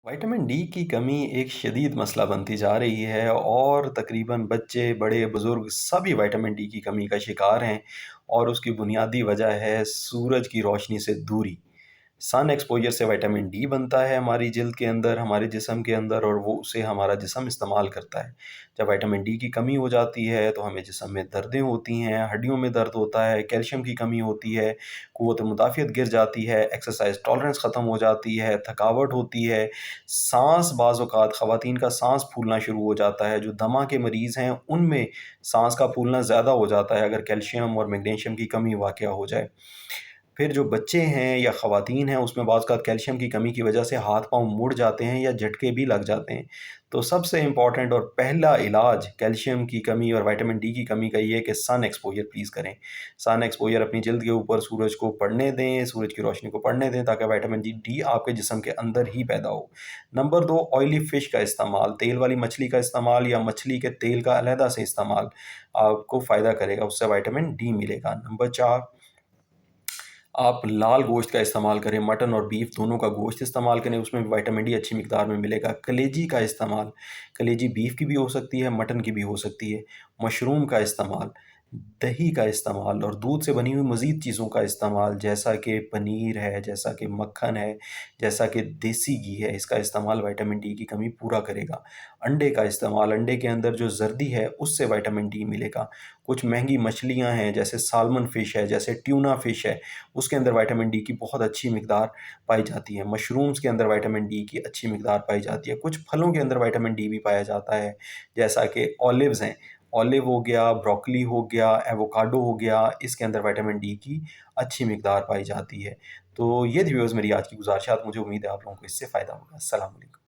Vitamin D की कमी एक शदीद मसला बनती जा रही है और तकरीबन बच्चे, बड़े, बुज़ुर्ग सभी विटामिन डी की कमी का शिकार हैं और उसकी बुनियादी वजह है सूरज की रोशनी से दूरी। सन एक्सपोज़र से विटामिन डी बनता है हमारी जिल्द के अंदर, हमारे जिस्म के अंदर और वो उसे हमारा जिस्म इस्तेमाल करता है। जब विटामिन डी की कमी हो जाती है तो हमें जिस्म में दर्दें होती हैं, हड्डियों में दर्द होता है, कैल्शियम की कमी होती है, क़ुव्वत मुदाफ़ियत गिर जाती है, एक्सरसाइज़ टॉलरेंस ख़त्म हो जाती है, थकावट होती है, साँस बाज़ औक़ात ख़वातीन का साँस फूलना शुरू हो जाता है, जो दमा के मरीज़ हैं उनमें साँस का फूलना ज़्यादा हो जाता है अगर कैल्शियम और मैग्नीशियम की कमी वाक़या हो जाए। फिर जो बच्चे हैं या ख़वातीन हैं उसमें बाज़-औक़ात कैल्शियम की कमी की वजह से हाथ-पाँव मुड़ जाते हैं या झटके भी लग जाते हैं। तो सबसे इम्पोर्टेंट और पहला इलाज कैल्शियम की कमी और विटामिन डी की कमी का ये है कि सन एक्सपोज़र प्लीज़ करें। सन एक्सपोज़र अपनी जिल्द के ऊपर सूरज को पड़ने दें, सूरज की रोशनी को पड़ने दें ताकि विटामिन डी आपके जिस्म के अंदर ही पैदा हो। नंबर 2 ऑयली फ़िश का इस्तेमाल, तेल वाली मछली का इस्तेमाल या मछली के तेल का अलहदा से इस्तेमाल आपको फ़ायदा करेगा, उससे विटामिन डी मिलेगा। नंबर 4 आप लाल गोश्त का इस्तेमाल करें, मटन और बीफ दोनों का गोश्त इस्तेमाल करें, उसमें भी विटामिन डी अच्छी मिकदार में मिलेगा। कलेजी का इस्तेमाल, कलेजी बीफ की भी हो सकती है, मटन की भी हो सकती है। मशरूम का इस्तेमाल, दही का इस्तेमाल और दूध से बनी हुई मज़ीद चीज़ों का इस्तेमाल जैसा कि पनीर है, जैसा कि मक्खन है, जैसा कि देसी घी है, इसका इस्तेमाल विटामिन डी की कमी पूरा करेगा। अंडे का इस्तेमाल, अंडे के अंदर जो ज़र्दी है उससे विटामिन डी मिलेगा। कुछ महँगी मछलियाँ हैं जैसे साल्मन फ़िश है, जैसे ट्यूना फ़िश है, उसके अंदर विटामिन डी की बहुत अच्छी मिकदार पाई जाती है। मशरूम्स के अंदर विटामिन डी की अच्छी मिकदार पाई जाती है। कुछ फलों के अंदर विटामिन डी भी पाया जाता है, जैसा कि ऑलिव्स हैं, ऑलिव हो गया, ब्रोकोली हो गया, एवोकाडो हो गया, इसके अंदर विटामिन डी की अच्छी मिकदार पाई जाती है। तो ये थी व्यूअर्स मेरी आज की गुज़ारिशात, मुझे उम्मीद है आप लोगों को इससे फ़ायदा होगा। अस्सलाम वालेकुम।